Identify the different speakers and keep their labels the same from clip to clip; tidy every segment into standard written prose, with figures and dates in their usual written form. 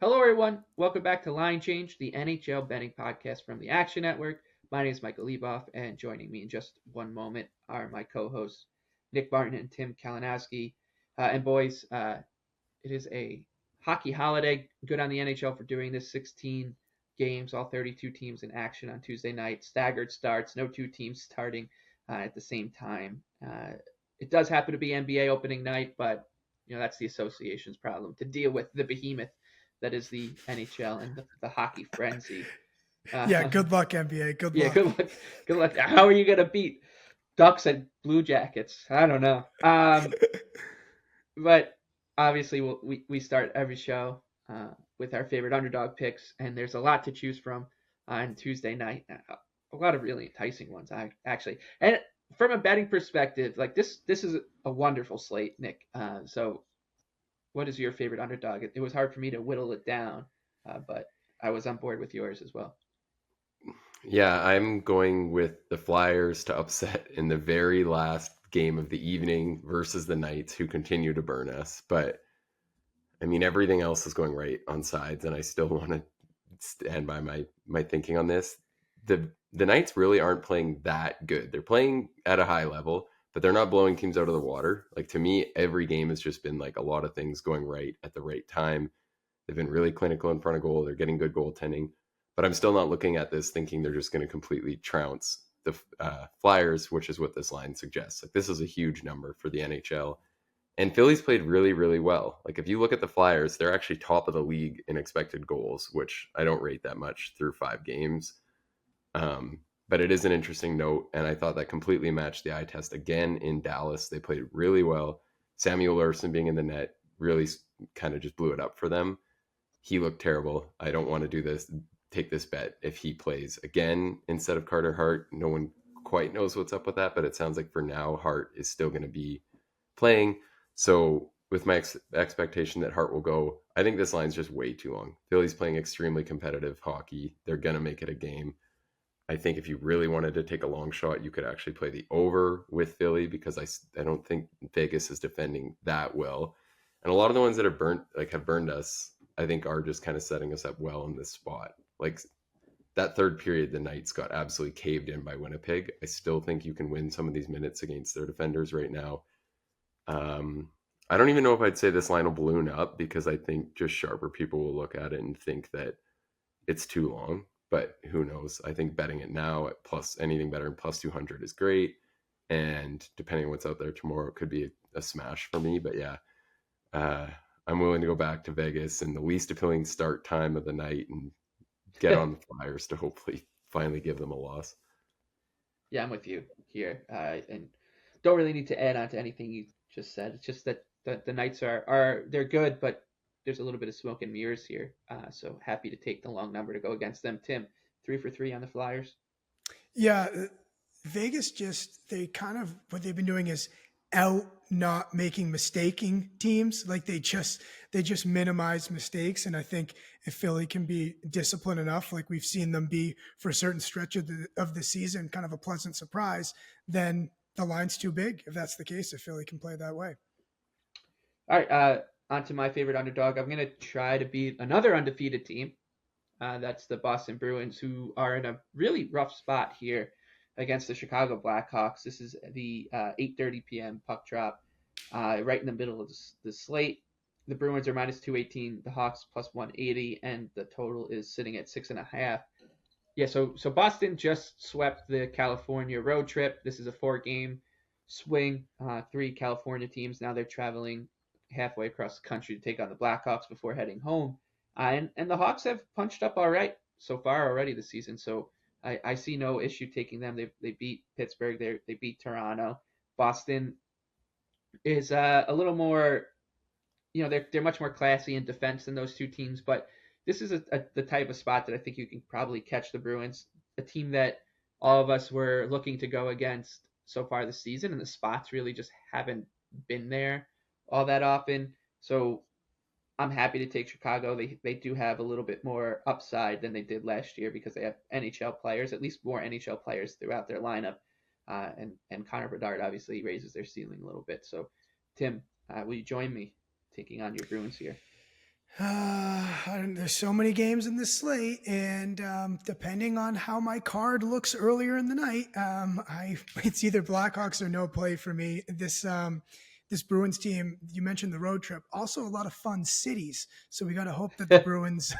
Speaker 1: Hello, everyone. Welcome back to Line Change, the NHL betting podcast from the Action Network. My name is Michael Leboff, and joining me in just one moment are my co-hosts Nick Barton and Tim Kalinowski. And boys, it is a hockey holiday. Good on the NHL for doing this. 16 games, all 32 teams in action on Tuesday night. Staggered starts, no two teams starting at the same time. It does happen to be NBA opening night, but that's the association's problem to deal with the behemoth that is the NHL and the hockey frenzy.
Speaker 2: Yeah,
Speaker 1: Uh,
Speaker 2: good luck, NBA. Good
Speaker 1: yeah,
Speaker 2: luck.
Speaker 1: good luck. Good luck. How are you gonna beat Ducks and Blue Jackets? I don't know. But obviously we start every show with our favorite underdog picks, and there's a lot to choose from on Tuesday night. A lot of really enticing ones, actually. And from a betting perspective, like this is a wonderful slate, Nick. So what is your favorite underdog? It was hard for me to whittle it down, but I was on board with yours as well.
Speaker 3: Yeah, I'm going with the Flyers to upset in the very last game of the evening versus the Knights, who continue to burn us. But I mean, everything else is going right on sides, and I still want to stand by my thinking on this. The Knights really aren't playing that good. They're playing at a high level, but they're not blowing teams out of the water. Like, to me, every game has just been like a lot of things going right at the right time. They've been really clinical in front of goal. They're getting good goaltending, but I'm still not looking at this thinking they're just going to completely trounce the Flyers, which is what this line suggests. Like, this is a huge number for the NHL. And Philly's played really, really well. Like, if you look at the Flyers, they're actually top of the league in expected goals, which I don't rate that much through 5 games. But it is an interesting note, and I thought that completely matched the eye test again in Dallas. They played really well. Samuel Larson being in the net really kind of just blew it up for them. He looked terrible. I don't want to take this bet if he plays again instead of Carter Hart. No one quite knows what's up with that, but it sounds like for now Hart is still going to be playing. So with my expectation that Hart will go, I think this line's just way too long. Philly's playing extremely competitive hockey. They're going to make it a game. I think if you really wanted to take a long shot, you could actually play the over with Philly because I don't think Vegas is defending that well. And a lot of the ones that have burned us, I think are just kind of setting us up well in this spot. Like that third period, the Knights got absolutely caved in by Winnipeg. I still think you can win some of these minutes against their defenders right now. I don't even know if I'd say this line will balloon up because I think just sharper people will look at it and think that it's too long. But who knows? I think betting it now at plus anything better than plus 200 is great. And depending on what's out there tomorrow, it could be a smash for me. But yeah, uh, I'm willing to go back to Vegas in the least appealing start time of the night and get on the Flyers to hopefully finally give them a loss.
Speaker 1: Yeah, I'm with you here, and don't really need to add on to anything you just said. It's just that the Knights are they're good, but there's a little bit of smoke and mirrors here. So happy to take the long number to go against them. Tim, 3 for 3 on the Flyers.
Speaker 2: Yeah, Vegas just they kind of what they've been doing is out not making mistaking teams. Like they just minimize mistakes, and I think if Philly can be disciplined enough, like we've seen them be for a certain stretch of the season, kind of a pleasant surprise, then the line's too big. If that's the case, if Philly can play that way.
Speaker 1: All right, on to my favorite underdog. I'm gonna try to beat another undefeated team. That's the Boston Bruins, who are in a really rough spot here against the Chicago Blackhawks. This is the 8:30 p.m. puck drop, right in the middle of the slate. The Bruins are minus 218, the Hawks plus 180, and the total is sitting at 6.5. Yeah, so Boston just swept the California road trip. This is a 4 game swing. 3 California teams now they're traveling halfway across the country to take on the Blackhawks before heading home. And the Hawks have punched up all right so far already this season. So I see no issue taking them. They beat Pittsburgh. They beat Toronto. Boston is a little more, they're much more classy in defense than those two teams. But this is the type of spot that I think you can probably catch the Bruins, a team that all of us were looking to go against so far this season, and the spots really just haven't been there all that often. So I'm happy to take Chicago. They do have a little bit more upside than they did last year because they have NHL players, at least more NHL players throughout their lineup. And Connor Bedard obviously raises their ceiling a little bit. So, Tim, will you join me taking on your Bruins here?
Speaker 2: There's so many games in this slate, and depending on how my card looks earlier in the night, it's either Blackhawks or no play for me. This Bruins team, you mentioned the road trip, also a lot of fun cities. So we got to hope that the Bruins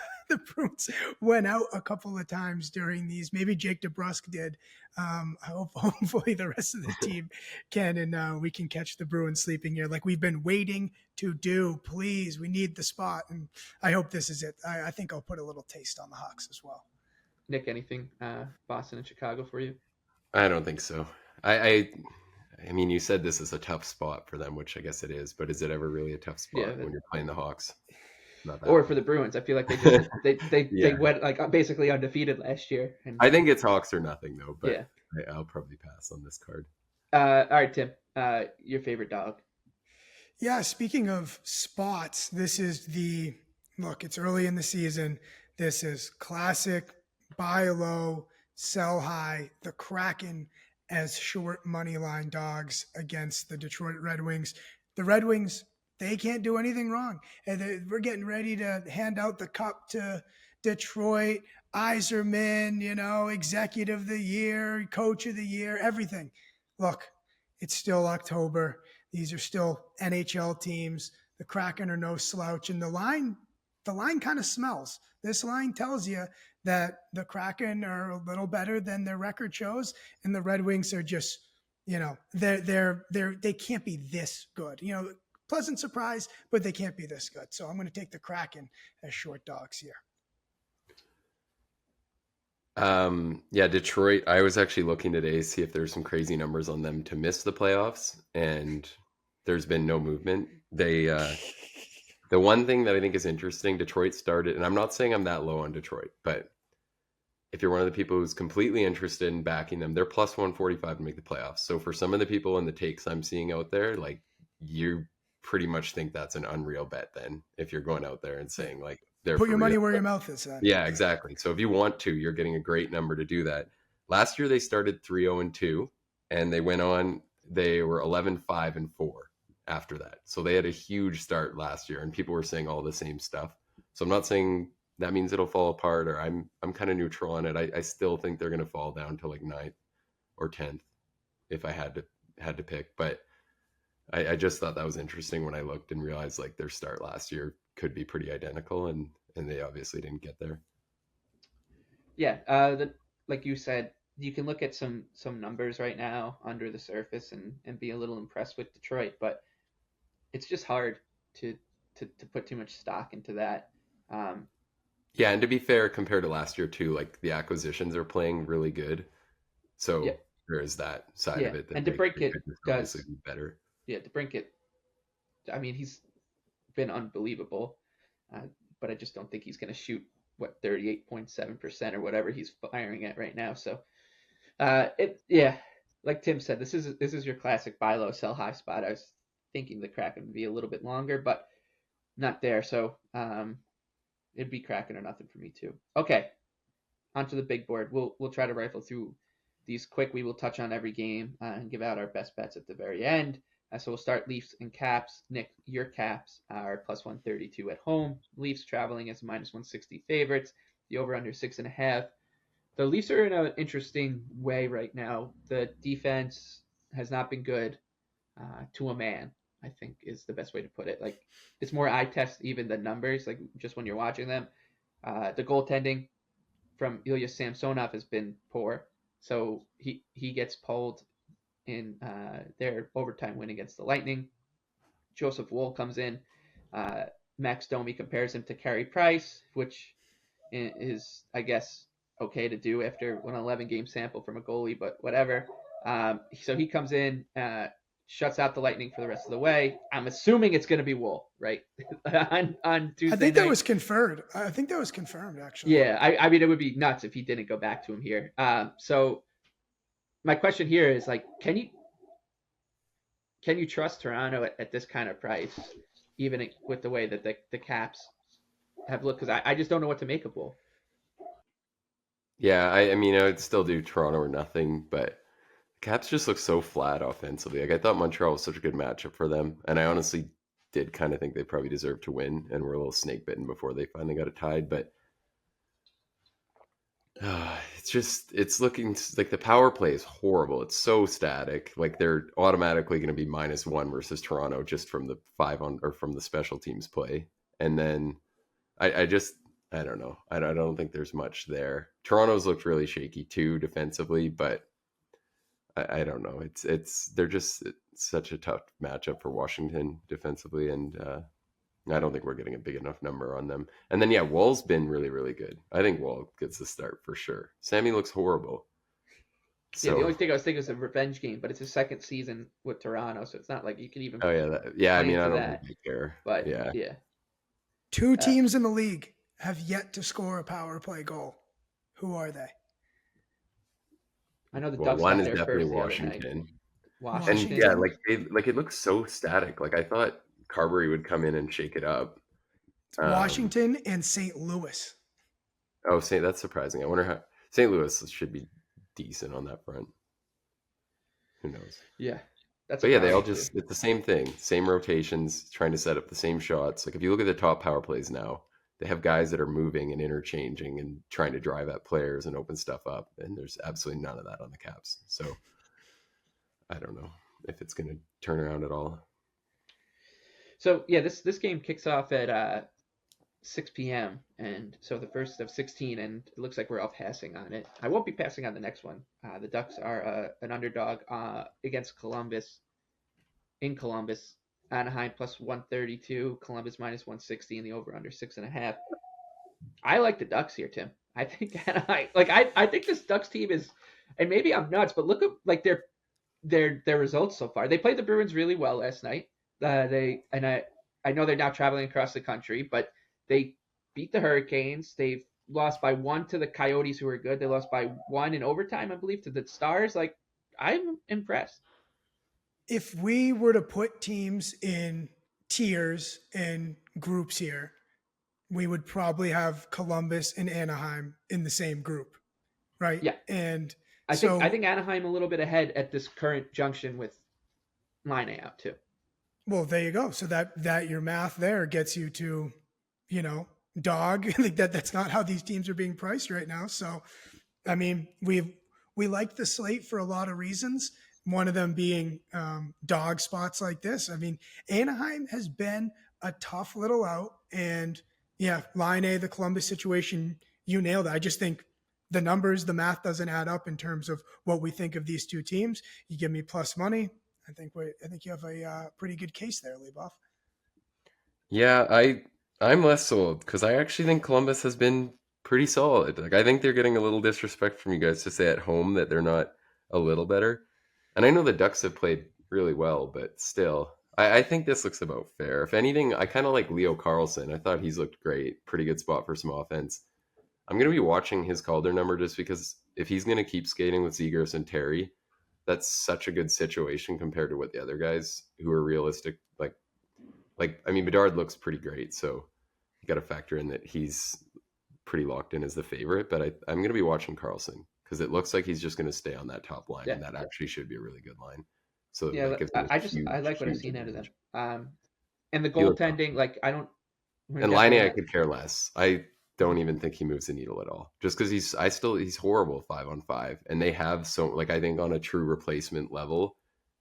Speaker 2: went out a couple of times during these. Maybe Jake DeBrusk did. Hopefully the rest of the team can, and we can catch the Bruins sleeping here like we've been waiting to do. Please, we need the spot, and I hope this is it. I think I'll put a little taste on the Hawks as well.
Speaker 1: Nick, anything Boston and Chicago for you?
Speaker 3: I don't think so. I mean, you said this is a tough spot for them, which I guess it is, but is it ever really a tough spot when you're playing the Hawks?
Speaker 1: Not that or for the Bruins, I feel like they went like basically undefeated last year.
Speaker 3: And I think it's Hawks or nothing though, but I'll probably pass on this card.
Speaker 1: All right, Tim, your favorite dog?
Speaker 2: Yeah, speaking of spots, this is it's early in the season. This is classic buy low, sell high, the Kraken as short money line dogs against the Detroit Red Wings. The Red Wings, they can't do anything wrong. And we're getting ready to hand out the cup to Detroit, Yzerman, executive of the year, coach of the year, everything. Look, it's still October. These are still NHL teams. The Kraken are no slouch. And the line kind of smells. This line tells you that the Kraken are a little better than their record shows, and the Red Wings are just, they can't be this good. Pleasant surprise, but they can't be this good. So I'm going to take the Kraken as short dogs here.
Speaker 3: Detroit. I was actually looking today to see if there's some crazy numbers on them to miss the playoffs, and there's been no movement. The one thing that I think is interesting, Detroit started, and I'm not saying I'm that low on Detroit, but if you're one of the people who's completely interested in backing them, they're plus 145 to make the playoffs. So for some of the people in the takes I'm seeing out there, like, you pretty much think that's an unreal bet then, if you're going out there and saying like, they're
Speaker 2: put your money where your mouth is then.
Speaker 3: Yeah, exactly. So if you want to, you're getting a great number to do that. Last year they started 3-0-2, and they went on, they were 11-5-4 after that. So they had a huge start last year, and people were saying all the same stuff. So I'm not saying that means it'll fall apart, or I'm kind of neutral on it. I still think they're going to fall down to like 9th or 10th if I had to pick. But I just thought that was interesting when I looked and realized like their start last year could be pretty identical, and they obviously didn't get there.
Speaker 1: Yeah, like you said, you can look at some numbers right now under the surface and be a little impressed with Detroit, but it's just hard to put too much stock into that.
Speaker 3: Yeah, and to be fair, compared to last year too, like the acquisitions are playing really good, so there is that side of it. That
Speaker 1: and DeBrincat does
Speaker 3: be better.
Speaker 1: Yeah, DeBrincat. I mean, he's been unbelievable, but I just don't think he's going to shoot 38.7% or whatever he's firing at right now. So, like Tim said, this is your classic buy low, sell high spot. I was thinking the Kraken would be a little bit longer, but not there. So, it'd be Kraken or nothing for me too. Okay, onto the big board. We'll try to rifle through these quick. We will touch on every game and give out our best bets at the very end. So we'll start Leafs and Caps. Nick, your Caps are plus 132 at home. Leafs traveling as minus 160 favorites. The over under 6.5. The Leafs are in an interesting way right now. The defense has not been good to a man, I think is the best way to put it. Like, it's more eye test even than numbers, like just when you're watching them. The goaltending from Ilya Samsonov has been poor. So he gets pulled in their overtime win against the Lightning. Joseph Woll comes in. Max Domi compares him to Carey Price, which is, I guess, okay to do after an 11-game sample from a goalie, but whatever. So he comes in, shuts out the Lightning for the rest of the way. I'm assuming it's going to be Woll, right? on Tuesday
Speaker 2: I think
Speaker 1: night.
Speaker 2: that was confirmed. I think that was confirmed, actually.
Speaker 1: Yeah, I mean, it would be nuts if he didn't go back to him here. So my question here is, like, can you trust Toronto at this kind of price, even with the way that the Caps have looked? Because I just don't know what to make of Woll.
Speaker 3: Yeah, I mean, I would still do Toronto or nothing, but Caps just look so flat offensively. Like, I thought Montreal was such a good matchup for them, and I honestly did kind of think they probably deserved to win and were a little snake bitten before they finally got it tied. But it's looking like the power play is horrible. It's so static. Like they're automatically going to be -1 versus Toronto just from the from the special teams play. And then I don't know. I don't think there's much there. Toronto's looked really shaky too defensively, but I don't know. It's such a tough matchup for Washington defensively, and I don't think we're getting a big enough number on them. And then Wall's been really, really good. I think Wall gets the start for sure. Sammy looks horrible.
Speaker 1: So, the only thing I was thinking was a revenge game, but it's a second season with Toronto, so it's not like you can even.
Speaker 3: Oh yeah, I mean I don't think they care.
Speaker 1: But
Speaker 3: yeah.
Speaker 2: Two teams in the league have yet to score a power play goal. Who are they?
Speaker 1: I know the Ducks
Speaker 3: one
Speaker 1: got
Speaker 3: is
Speaker 1: there
Speaker 3: definitely
Speaker 1: first
Speaker 3: Washington.
Speaker 2: Washington.
Speaker 3: And it looks so static. Like I thought Carberry would come in and shake it up.
Speaker 2: Washington and St. Louis.
Speaker 3: Oh, that's surprising. I wonder how St. Louis should be decent on that front. Who knows?
Speaker 1: Yeah.
Speaker 3: But they all it's the same thing. Same rotations, trying to set up the same shots. Like if you look at the top power plays now, they have guys that are moving and interchanging and trying to drive at players and open stuff up. And there's absolutely none of that on the Caps. So I don't know if it's going to turn around at all.
Speaker 1: So this game kicks off at 6 p.m. and so the first of 16, and it looks like we're all passing on it. I won't be passing on the next one. The Ducks are an underdog against Columbus in Columbus. Anaheim plus 132, Columbus minus 160, and the over/under 6.5. I like the Ducks here, Tim. I think Anaheim, I think this Ducks team is, and maybe I'm nuts, but look at their results so far. They played the Bruins really well last night. I know they're now traveling across the country, but they beat the Hurricanes. They've lost by 1 to the Coyotes, who are good. They lost by 1 in overtime, I believe, to the Stars. I'm impressed.
Speaker 2: If we were to put teams in tiers and groups here, we would probably have Columbus and Anaheim in the same group, right?
Speaker 1: Yeah.
Speaker 2: And
Speaker 1: I think Anaheim a little bit ahead at this current junction with Line out too.
Speaker 2: Well, there you go. So that your math there gets you to, dog. Like that's not how these teams are being priced right now. So, I mean, we like the slate for a lot of reasons. One of them being dog spots like this. I mean, Anaheim has been a tough little out. And Line A, the Columbus situation, you nailed it. I just think the numbers, the math doesn't add up in terms of what we think of these two teams. You give me plus money. I think you have a pretty good case there, Leboff.
Speaker 3: Yeah, I'm less sold because I actually think Columbus has been pretty solid. Like I think they're getting a little disrespect from you guys to say at home that they're not a little better. And I know the Ducks have played really well, but still, I think this looks about fair. If anything, I kind of like Leo Carlson. I thought he's looked great. Pretty good spot for some offense. I'm going to be watching his Calder number just because if he's going to keep skating with Zegras and Terry, that's such a good situation compared to what the other guys who are realistic. I mean, Bedard looks pretty great. So you got to factor in that he's pretty locked in as the favorite. But I'm going to be watching Carlson because it looks like he's just going to stay on that top line. And that actually should be a really good line. So
Speaker 1: I like what I've seen out of them. And the goaltending, I don't.
Speaker 3: And Laine, I could care less. I don't even think he moves the needle at all. Just because he's horrible 5-on-5, and they have I think on a true replacement level,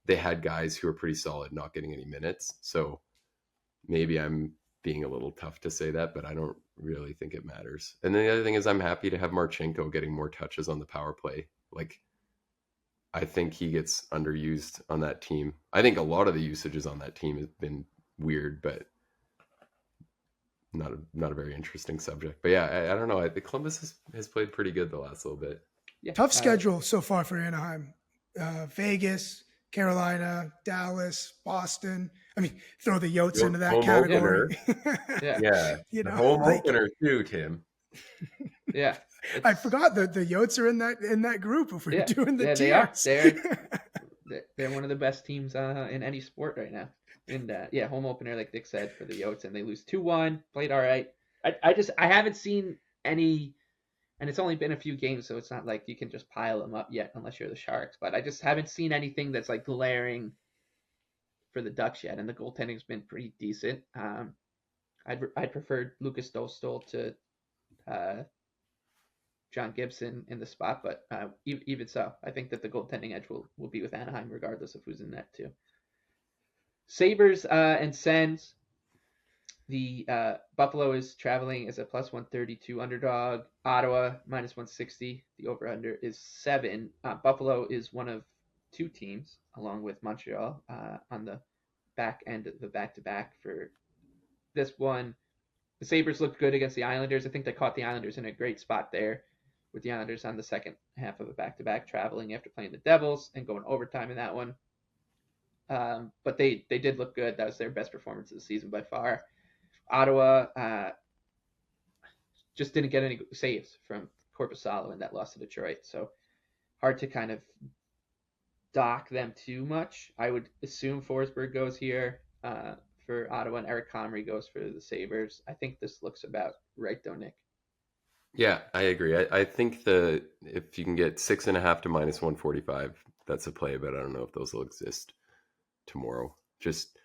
Speaker 3: they had guys who are pretty solid not getting any minutes. So maybe I'm being a little tough to say that, but I don't really think it matters. And then the other thing is I'm happy to have Marchenko getting more touches on the power play. I think he gets underused on that team. I think a lot of the usages on that team has been weird, but not a very interesting subject. But I don't know. I think Columbus has played pretty good the last little bit.
Speaker 2: Yeah. Tough schedule so far for Anaheim. Vegas, Carolina, Dallas, Boston. I mean, throw the Yotes into that category.
Speaker 3: Yeah. Home opener too, Tim.
Speaker 1: Yeah.
Speaker 2: I forgot that the Yotes are in that group if we were doing the tiers.
Speaker 1: They're one of the best teams in any sport right now. And home opener, like Dick said, for the Yotes, and they lose 2-1. Played all right. I haven't seen any, and it's only been a few games, so it's not like you can just pile them up yet, unless you're the Sharks. But I just haven't seen anything that's glaring for the Ducks yet, and the goaltending's been pretty decent. I'd prefer Lucas Dostal to John Gibson in the spot, but even so, I think that the goaltending edge will be with Anaheim regardless of who's in net too. Sabres and Sens. The Buffalo is traveling as a plus 132 underdog. Ottawa minus 160. The over-under is 7. Buffalo is one of 2 teams, along with Montreal, on the back end of the back-to-back for this one. The Sabres looked good against the Islanders. I think they caught the Islanders in a great spot there, with the Islanders on the second half of a back-to-back, traveling after playing the Devils and going overtime in that one. But they did look good. That was their best performance of the season by far. Ottawa just didn't get any saves from Korpisalo in that loss to Detroit, so hard to kind of dock them too much. I would assume Forsberg goes here for Ottawa, and Eric Comrie goes for the Sabres. I think this looks about right, though, Nick.
Speaker 3: Yeah, I agree. I think if you can get 6.5 to minus 145, that's a play, but I don't know if those will exist tomorrow. Just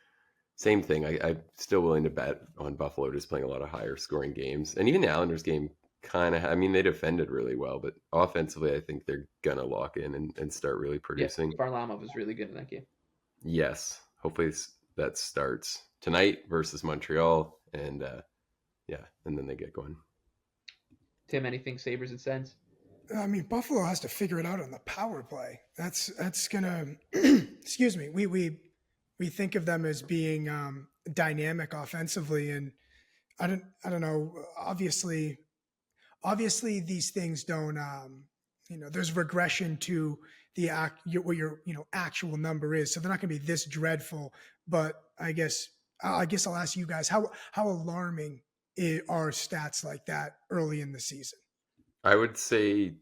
Speaker 3: same thing. I'm still willing to bet on Buffalo just playing a lot of higher scoring games. And even the Islanders game they defended really well, but offensively, I think they're going to lock in and start really producing.
Speaker 1: Yeah, Varlamov was really good in that game.
Speaker 3: Yes. Hopefully that starts tonight versus Montreal. And and then they get going.
Speaker 1: Tim, anything Sabres and Sens?
Speaker 2: I mean, Buffalo has to figure it out on the power play. That's gonna. Excuse me. We think of them as being dynamic offensively, and I don't know. Obviously, these things don't. There's regression to what your actual number is, so they're not going to be this dreadful. But I guess I'll ask you guys how alarming are stats like that early in the season?
Speaker 3: I would say,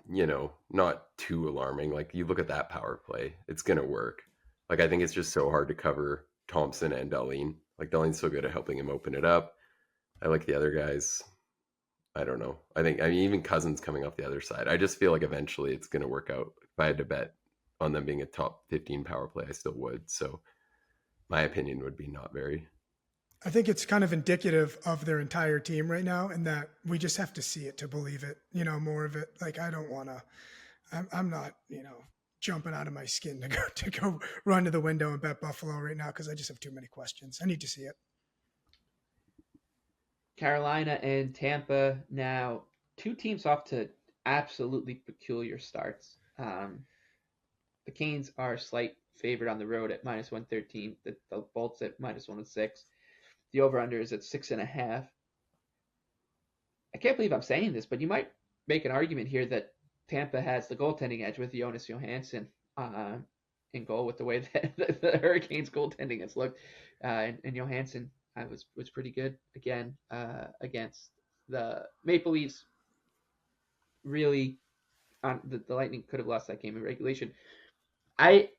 Speaker 3: not too alarming. Like, you look at that power play, it's going to work. Like, I think it's just so hard to cover Thompson and Dahlin. Like, Dahlin's so good at helping him open it up. I like the other guys. I don't know. Even Cousins coming off the other side. I just feel like eventually it's going to work out. If I had to bet on them being a top 15 power play, I still would. So my opinion would be not very.
Speaker 2: I think it's kind of indicative of their entire team right now, and that we just have to see it to believe it, more of it. Like, I don't want to, I'm not, jumping out of my skin to go run to the window and bet Buffalo right now, because I just have too many questions. I need to see it.
Speaker 1: Carolina and Tampa now, 2 teams off to absolutely peculiar starts. The Canes are a slight favorite on the road at minus 113. The Bolts at minus 106. The over-under is at 6.5. I can't believe I'm saying this, but you might make an argument here that Tampa has the goaltending edge with Jonas Johansson in goal, with the way that the Hurricanes goaltending has looked. And Johansson was pretty good again against the Maple Leafs. Really, the Lightning could have lost that game in regulation. I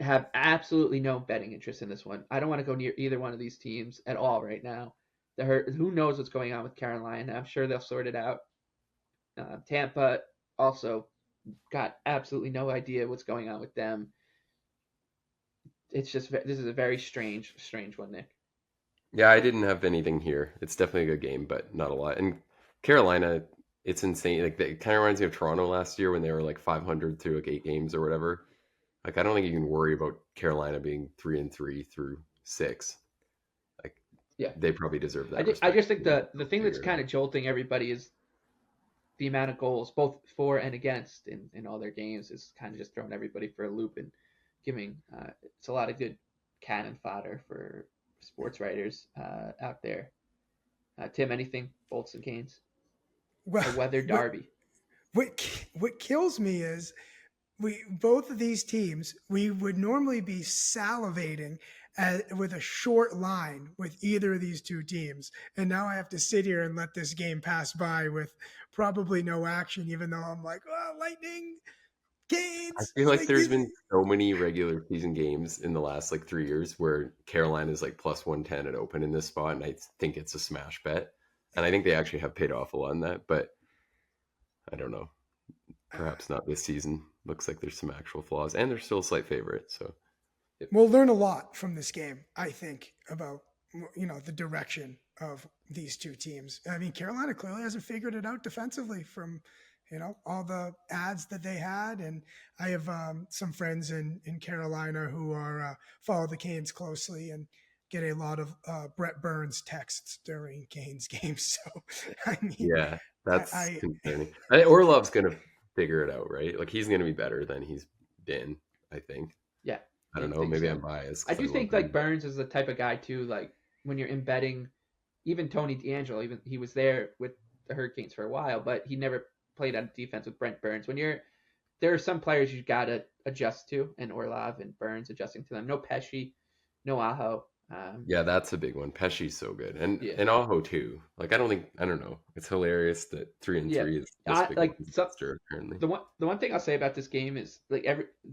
Speaker 1: have absolutely no betting interest in this one. I don't want to go near either one of these teams at all right now. Who knows what's going on with Carolina? I'm sure they'll sort it out. Tampa also got absolutely no idea what's going on with them. It's just, this is a very strange one, Nick.
Speaker 3: Yeah, I didn't have anything here. It's definitely a good game, but not a lot. And Carolina, it's insane. Like, it kind of reminds me of Toronto last year when they were like 500 through like 8 games or whatever. Like, I don't think you can worry about Carolina being 3-3 through 6. Like,
Speaker 1: yeah,
Speaker 3: they probably deserve that.
Speaker 1: I just think the thing that's kind of jolting everybody is the amount of goals, both for and against, in all their games, is kind of just throwing everybody for a loop and giving it's a lot of good cannon fodder for sports writers out there. Tim, anything Bolts and Canes?
Speaker 2: Well,
Speaker 1: a weather derby.
Speaker 2: What kills me is both of these teams, we would normally be salivating with a short line with either of these 2 teams. And now I have to sit here and let this game pass by with probably no action, even though I'm like, oh, Lightning, Canes.
Speaker 3: I feel like there's been so many regular season games in the last 3 years where Carolina is plus 110 at open in this spot. And I think it's a smash bet. And I think they actually have paid off a lot on that, but I don't know. Perhaps not this season. Looks like there's some actual flaws, and they're still a slight favorite. So
Speaker 2: We'll learn a lot from this game, I think, about the direction of these two teams. I mean, Carolina clearly hasn't figured it out defensively from all the ads that they had, and I have some friends in Carolina who are follow the Canes closely and get a lot of Brett Burns texts during Canes games. So I mean,
Speaker 3: Yeah, that's
Speaker 2: I
Speaker 3: concerning. I think Orlov's gonna figure it out, right? Like he's gonna be better than he's been, I think.
Speaker 1: Yeah,
Speaker 3: I don't know.
Speaker 1: think
Speaker 3: Maybe
Speaker 1: so.
Speaker 3: I'm biased
Speaker 1: I
Speaker 3: because I
Speaker 1: do
Speaker 3: love
Speaker 1: think like
Speaker 3: him.
Speaker 1: Burns is the type of guy too. Like when you're embedding, even Tony DeAngelo, even he was there with the Hurricanes for a while, but he never played on defense with Brent Burns. There are some players you gotta adjust to, and Orlov and Burns adjusting to them. No Pesci, no Aho.
Speaker 3: Yeah, that's a big one. Pesci's so good, and
Speaker 1: Yeah,
Speaker 3: Aho too. Like I don't know. It's hilarious that 3-3 is this big of
Speaker 1: like
Speaker 3: a
Speaker 1: so,
Speaker 3: disaster apparently.
Speaker 1: the one thing I'll say about this game is like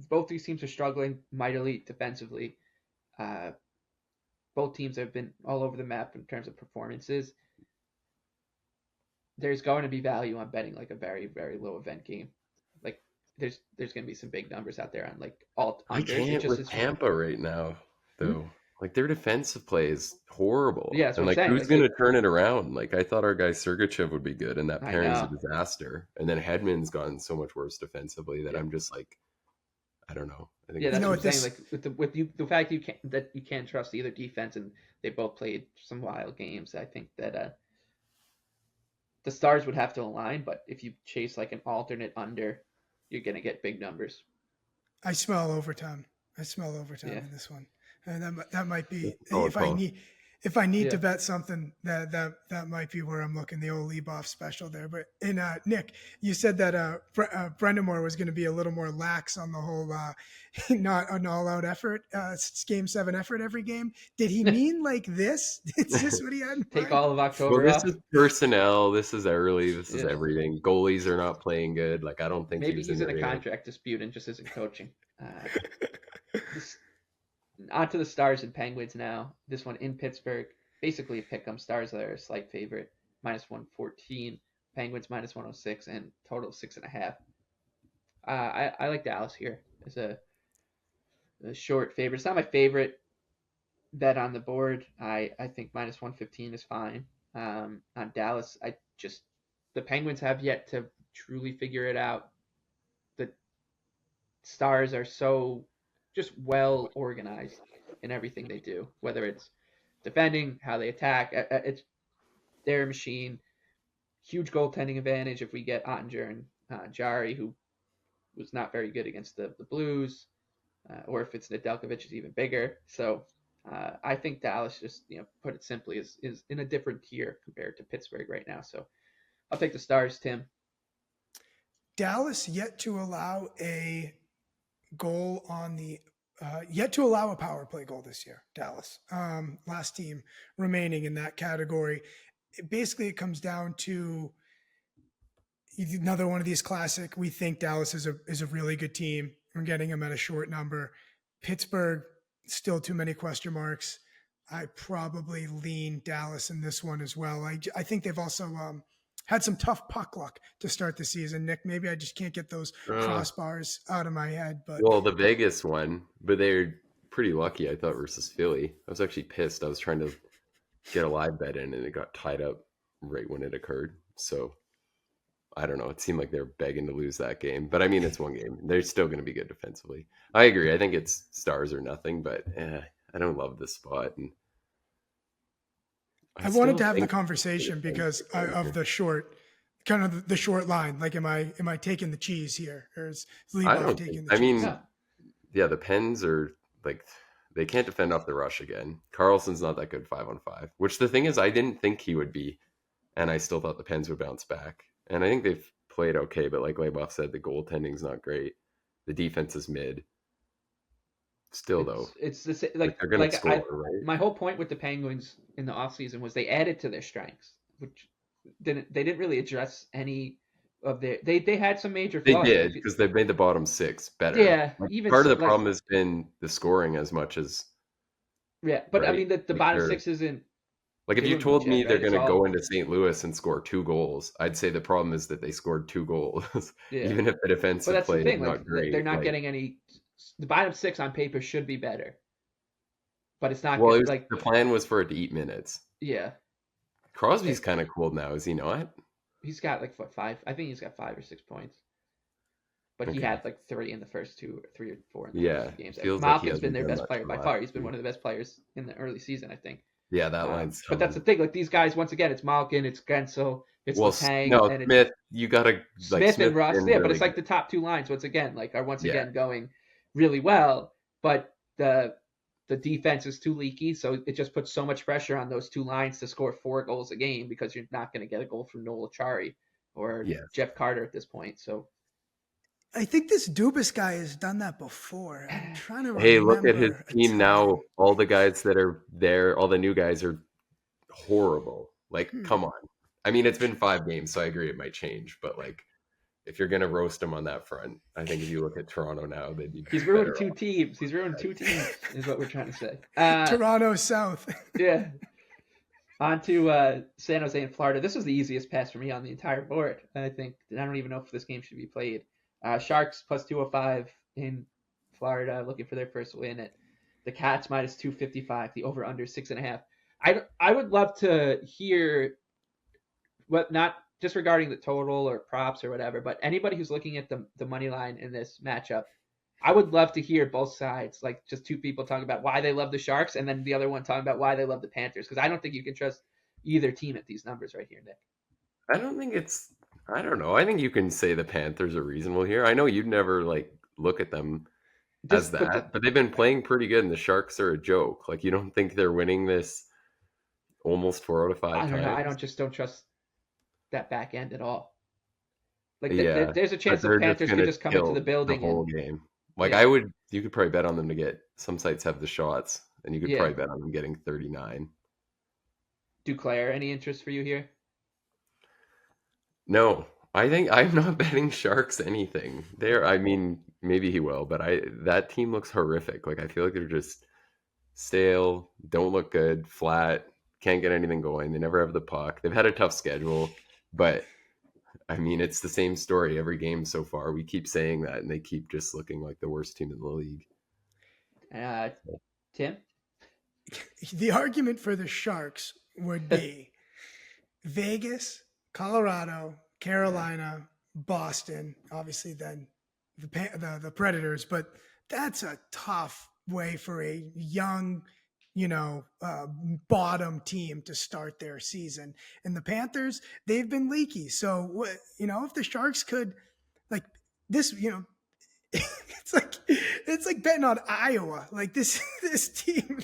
Speaker 1: both these teams are struggling mightily defensively. Uh, both teams have been all over the map in terms of performances. There's going to be value on betting like a very, very low event game. Like there's going to be some big numbers out there on like alt
Speaker 3: I
Speaker 1: unders. It
Speaker 3: can't
Speaker 1: just
Speaker 3: with
Speaker 1: is.
Speaker 3: Tampa right now though. Like their defensive play is horrible,
Speaker 1: Yeah, that's
Speaker 3: and
Speaker 1: what I'm
Speaker 3: like
Speaker 1: saying.
Speaker 3: who's gonna turn it around? Like I thought our guy Sergachev would be good, and that
Speaker 1: I
Speaker 3: pairing's a
Speaker 1: know.
Speaker 3: disaster. And then Hedman's gotten so much worse defensively that
Speaker 1: Yeah.
Speaker 3: I'm just like, I don't know. I think
Speaker 1: Yeah,
Speaker 3: it's
Speaker 1: that's
Speaker 2: know
Speaker 1: what
Speaker 2: what
Speaker 1: I'm saying.
Speaker 2: this
Speaker 1: Like with the fact you can't trust either defense, and they both played some wild games. I think that the stars would have to align, but if you chase like an alternate under, you're gonna get big numbers.
Speaker 2: I smell overtime. I smell overtime
Speaker 1: Yeah.
Speaker 2: in this one, and that might be
Speaker 3: Oh,
Speaker 2: if I need to
Speaker 1: Yeah.
Speaker 2: bet something that might be where I'm looking, the old Leboff special there. But in Nick, you said that Brendamore was going to be a little more lax on the whole not an all out effort, game 7 effort every game. Did he mean like this? Is this what he had in
Speaker 1: Take
Speaker 2: mind?
Speaker 1: all of
Speaker 3: well,
Speaker 1: October
Speaker 3: this
Speaker 1: off.
Speaker 3: is personnel. This is early. This is
Speaker 1: Yeah.
Speaker 3: everything. Goalies are not playing good. Like I don't think he
Speaker 1: Maybe
Speaker 3: was
Speaker 1: he's in a
Speaker 3: there.
Speaker 1: contract dispute and just isn't coaching. On to the Stars and Penguins now. This one in Pittsburgh. Basically a pick 'em. Stars are a slight favorite. -114. Penguins -106 and total 6.5. I like Dallas here as a short favorite. It's not my favorite bet on the board. I think -115 is fine. On Dallas, the Penguins have yet to truly figure it out. The Stars are so just well organized in everything they do, whether it's defending, how they attack. It's their machine. Huge goaltending advantage if we get Ottinger and Jari, who was not very good against the Blues, or if it's Nedeljkovic, is even bigger. So I think Dallas, just put it simply, is in a different tier compared to Pittsburgh right now. So I'll take the Stars, Tim.
Speaker 2: Dallas yet to allow a goal on the yet to allow a power play goal this year. Dallas, last team remaining in that category. Basically, it comes down to another one of these classic. We think Dallas is a really good team. We're getting them at a short number. Pittsburgh, still too many question marks. I probably lean Dallas in this one as well. I think they've also had some tough puck luck to start the season. Nick, maybe I just can't get those crossbars out of my head. But
Speaker 3: well, the Vegas one, but they're pretty lucky, I thought, versus Philly. I was actually pissed. I was trying to get a live bet in, and it got tied up right when it occurred. So I don't know. It seemed like they're begging to lose that game. But I mean, it's one game. They're still going to be good defensively. I agree. I think it's Stars or nothing, but I don't love this spot. And
Speaker 2: I wanted to have the conversation because of the short, kind of the short line. Like, am I taking the cheese here, or is Leboff taking the cheese?
Speaker 3: I mean, yeah, the Pens are like, they can't defend off the rush again. Carlson's not that good 5-on-5. Which the thing is, I didn't think he would be, and I still thought the Pens would bounce back. And I think they've played okay, but like Leboff said, the goaltending's not great. The defense is mid. Still, though,
Speaker 1: it's the like
Speaker 3: they're going to score, right?
Speaker 1: My whole point with the Penguins in the offseason was they added to their strengths, which they didn't really address any of their. They had some major flaws.
Speaker 3: They did, because they made the bottom six better.
Speaker 1: Yeah, even
Speaker 3: part of the problem has been the scoring as much as.
Speaker 1: Yeah, but
Speaker 3: right?
Speaker 1: I mean the bottom six isn't.
Speaker 3: Like if you told me they're going to go into St. Louis and score 2 goals, I'd say the problem is that they scored 2 goals, even if the defensive play is not great.
Speaker 1: They're not getting any the bottom 6 on paper should be better, but it's not
Speaker 3: Well,
Speaker 1: good. Like,
Speaker 3: the plan was for it to eat minutes.
Speaker 1: yeah,
Speaker 3: Crosby's kind of cold now, is he not?
Speaker 1: he's got like what, 5. I think he's got 5 or 6 points, but he
Speaker 3: Okay.
Speaker 1: had like 3 in the first 2, or 3 or 4 in the
Speaker 3: Yeah,
Speaker 1: first 2 games.
Speaker 3: feels like he
Speaker 1: Malkin's been
Speaker 3: hasn't
Speaker 1: their
Speaker 3: done
Speaker 1: best
Speaker 3: much
Speaker 1: player
Speaker 3: in the
Speaker 1: by
Speaker 3: last
Speaker 1: far. He's been
Speaker 3: few.
Speaker 1: one of the best players in the early season, I think.
Speaker 3: Yeah, that line's
Speaker 1: But that's the thing. Like, these guys, once again, it's Malkin, it's Gensel, it's Letang,
Speaker 3: no,
Speaker 1: and it's
Speaker 3: Smith. You gotta like
Speaker 1: Smith and Russ.
Speaker 3: been
Speaker 1: Yeah, but
Speaker 3: really
Speaker 1: it's like
Speaker 3: good.
Speaker 1: the top 2 lines once again, like, are once
Speaker 3: Yeah.
Speaker 1: again going really well. But the defense is too leaky, so it just puts so much pressure on those 2 lines to score 4 goals a game, because you're not going to get a goal from Noel Achari or
Speaker 3: Yes.
Speaker 1: Jeff Carter at this point. So
Speaker 2: I think this Dubas guy has done that before. I'm trying to
Speaker 3: Hey,
Speaker 2: remember.
Speaker 3: look at his
Speaker 2: a
Speaker 3: team
Speaker 2: time.
Speaker 3: now. All the guys that are there, all the new guys are horrible. Like, come on. I mean, it's been 5 games, so I agree it might change. But like, if you're gonna roast him on that front, I think if you look at Toronto now, they'd be
Speaker 1: he's ruined
Speaker 3: better
Speaker 1: 2
Speaker 3: off.
Speaker 1: teams. He's ruined 2 teams, is what we're trying to say.
Speaker 2: Toronto South.
Speaker 1: Yeah. On to San Jose and Florida. This was the easiest pass for me on the entire board. I think. I don't even know if this game should be played. Sharks plus 205 in Florida, looking for their first win. At the Cats minus 255. The over under 6.5. I would love to hear what, not just regarding the total or props or whatever, but anybody who's looking at the money line in this matchup. I would love to hear both sides, like just 2 people talking about why they love the Sharks, and then the other one talking about why they love the Panthers, because I don't think you can trust either team at these numbers right here, Nick.
Speaker 3: I don't know. I think you can say the Panthers are reasonable here. I know you'd never like look at them as that, but they've been playing pretty good, and the Sharks are a joke. Like, you don't think they're winning this almost 4 out of 5
Speaker 1: I don't know. I
Speaker 3: times?
Speaker 1: don't trust that back end at all. Like,
Speaker 3: Yeah,
Speaker 1: there's a chance
Speaker 3: but
Speaker 1: the
Speaker 3: they're
Speaker 1: Panthers could
Speaker 3: gonna
Speaker 1: just come into
Speaker 3: kill
Speaker 1: the building
Speaker 3: whole
Speaker 1: and
Speaker 3: game. Like,
Speaker 1: yeah.
Speaker 3: you could probably bet on them to get, some sites have the shots, and you could
Speaker 1: Yeah.
Speaker 3: probably bet on them getting 39.
Speaker 1: Duclair, any interest for you here?
Speaker 3: No, I think I'm not betting Sharks anything. I mean, maybe he will, but that team looks horrific. Like, I feel like they're just stale, don't look good, flat, can't get anything going. They never have the puck. They've had a tough schedule, but I mean, it's the same story every game so far. We keep saying that, and they keep just looking like the worst team in the league.
Speaker 1: Tim?
Speaker 2: The argument for the Sharks would be Vegas, Colorado, Carolina, Boston, obviously then the Predators, but that's a tough way for a young, bottom team to start their season. And the Panthers, they've been leaky. So, if the Sharks could, like this, it's like betting on Iowa. Like this team,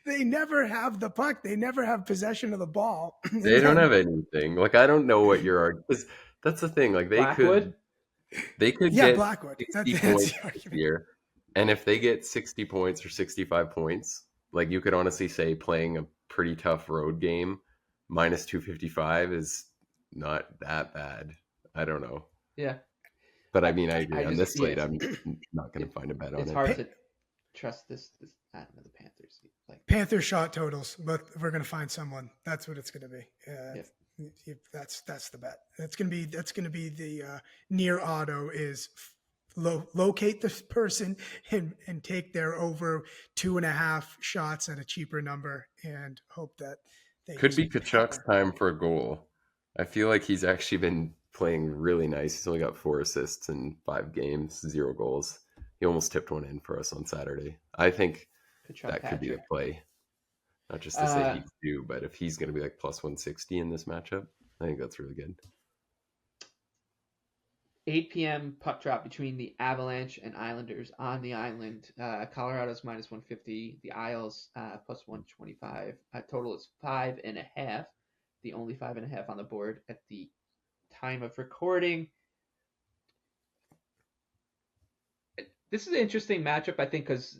Speaker 2: they never have the puck. They never have possession of the ball.
Speaker 3: They don't have anything. Like, I don't know what you're arguing. Because that's the thing. Like,
Speaker 1: Blackwood?
Speaker 3: They could
Speaker 2: Yeah,
Speaker 3: get
Speaker 2: Blackwood.
Speaker 3: 60
Speaker 2: That's
Speaker 3: points
Speaker 2: the argument.
Speaker 3: this year. And if they get 60 points or 65 points, like, you could honestly say playing a pretty tough road game minus 255 is not that bad. I don't know.
Speaker 1: Yeah.
Speaker 3: But I mean, I agree. On this slate,
Speaker 1: yeah,
Speaker 3: I'm not going to find a bet on it.
Speaker 1: It's hard to trust this. I don't know, the Panthers. Like,
Speaker 2: Panther shot totals, but we're going to find someone. That's what it's going to be. That's the bet. That's going to be the near auto is locate the person and take their over 2.5 shots at a cheaper number and hope that they
Speaker 3: could be Kachuk's time for a goal. I feel like he's actually been playing really nice. He's only got 4 assists in 5 games, 0 goals. He almost tipped one in for us on Saturday. I think that could be a play. Not just to say he's due, but if he's going to be like plus 160 in this matchup, I think that's really good.
Speaker 1: 8 p.m. puck drop between the Avalanche and Islanders on the island. Colorado's minus 150. The Isles plus 125. Total is 5.5. The only 5.5 on the board at the time of recording. This is an interesting matchup, I think, because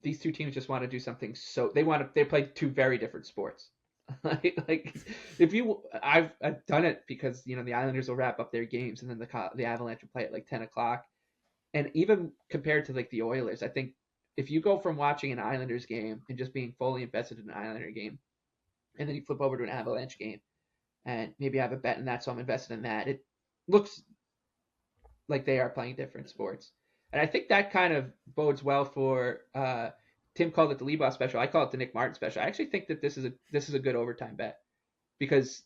Speaker 1: these 2 teams just want to do something. So they play 2 very different sports. like I've done it because the Islanders will wrap up their games and then the Avalanche will play at like 10 o'clock. And even compared to like the Oilers, I think if you go from watching an Islanders game and just being fully invested in an Islander game, and then you flip over to an Avalanche game and maybe I have a bet in that, so I'm invested in that, it looks like they are playing different sports. And I think that kind of bodes well for Tim called it the Lee Boss special. I call it the Nick Martin special. I actually think that this is a good overtime bet because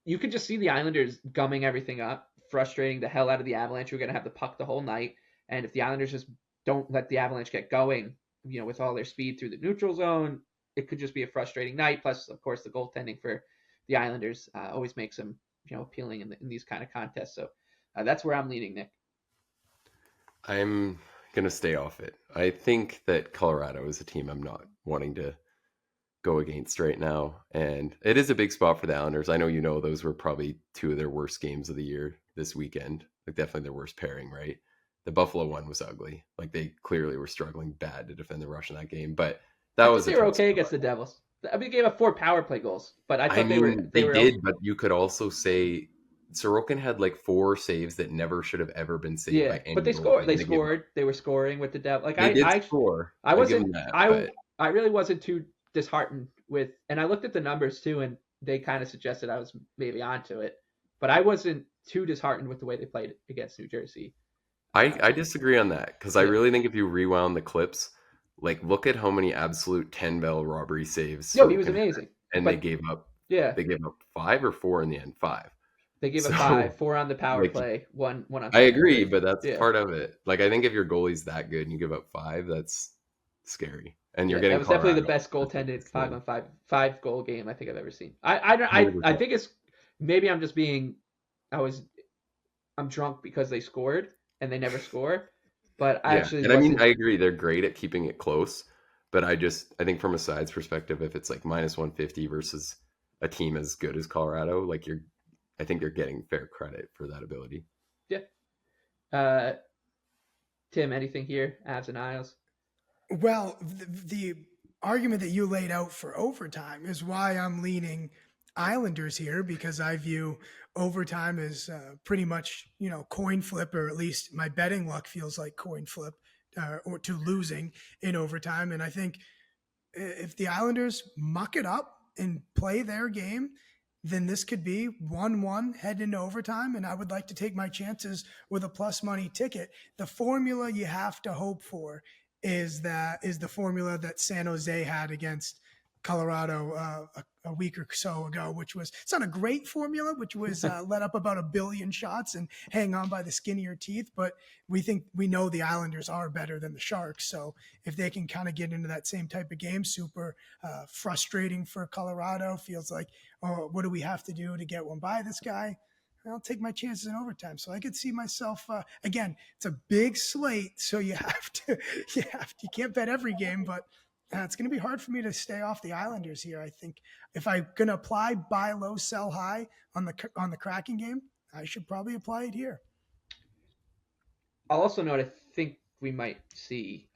Speaker 1: you can just see the Islanders gumming everything up, frustrating the hell out of the Avalanche, who are going to have the puck the whole night. And if the Islanders just don't let the Avalanche get going, with all their speed through the neutral zone, it could just be a frustrating night. Plus, of course, the goaltending for the Islanders always makes them, appealing in these kind of contests. So that's where I'm leaning, Nick.
Speaker 3: I'm going to stay off it. I think that Colorado is a team I'm not wanting to go against right now. And it is a big spot for the Islanders. I know those were probably two of their worst games of the year this weekend. Like definitely their worst pairing, right? The Buffalo one was ugly. Like they clearly were struggling bad to defend the rush in that game. But that was
Speaker 1: they were okay against the Devils. I mean, they gave up 4 power play goals, but I thought they were.
Speaker 3: But you could also say Sorokin had like 4 saves that never should have ever been saved by anyone.
Speaker 1: But they scored. They scored. They were scoring with the Devils. Like
Speaker 3: I score.
Speaker 1: I wasn't. I really wasn't too disheartened with, and I looked at the numbers too, and they kind of suggested I was maybe onto it, but I wasn't too disheartened with the way they played against New Jersey.
Speaker 3: I disagree on that because I really think if you rewound the clips, like look at how many absolute 10-bell robbery saves.
Speaker 1: No, he was amazing.
Speaker 3: And they gave up.
Speaker 1: Yeah,
Speaker 3: they gave up 5 or 4 in the end. 5.
Speaker 1: They gave up 5, 4 on the power play, one on.
Speaker 3: I agree, but that's part of it. Like I think if your goalie's that good and you give up 5, that's scary. And you're getting.
Speaker 1: That was definitely the best goaltended 5-on-5 5-goal game I think I've ever seen. I think it's maybe I'm just being I'm drunk because they scored and they never score. But I
Speaker 3: agree they're great at keeping it close. But I think from a side's perspective, if it's like minus 150 versus a team as good as Colorado, like I think you're getting fair credit for that ability.
Speaker 1: Yeah. Tim, anything here? Avs and Isles?
Speaker 2: Well, the argument that you laid out for overtime is why I'm leaning Islanders here, because I view overtime as pretty much, coin flip, or at least my betting luck feels like coin flip or to losing in overtime. And I think if the Islanders muck it up and play their game, then this could be 1-1 head into overtime. And I would like to take my chances with a plus money ticket. The formula you have to hope for is the formula that San Jose had against Colorado a week or so ago, which was, it's not a great formula, which was let up about 1 billion shots and hang on by the skin of your teeth. But we know the Islanders are better than the Sharks. So if they can kind of get into that same type of game, super frustrating for Colorado, feels like, oh, what do we have to do to get one by this guy? I'll take my chances in overtime. So I could see myself, again, it's a big slate. So you can't bet every game, but it's going to be hard for me to stay off the Islanders here. I think if I'm going to apply buy low, sell high on the Kraken game, I should probably apply it here.
Speaker 1: I'll also note, I think we might see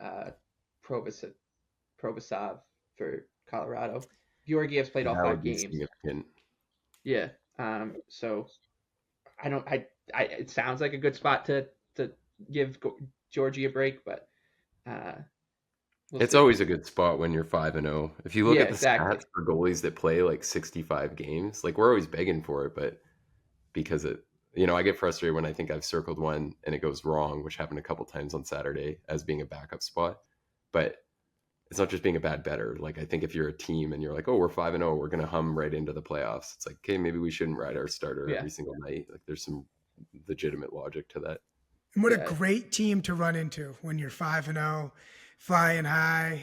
Speaker 1: Provosov for Colorado. Georgiev's played all 5 games. Significant. Yeah. So it sounds like a good spot to give Georgie a break, but
Speaker 3: it's always a good spot when you're 5-0. If you look at the stats for goalies that play like 65 games, like we're always begging for it, but because I get frustrated when I think I've circled one and it goes wrong, which happened a couple times on Saturday as being a backup spot. But it's not just being a bad bettor. Like I think if you're a team and you're like, oh, we're 5-0, we're going to hum right into the playoffs. It's like, okay, maybe we shouldn't ride our starter every single night. Like there's some legitimate logic to that.
Speaker 2: And what a great team to run into when you're 5-0, flying high.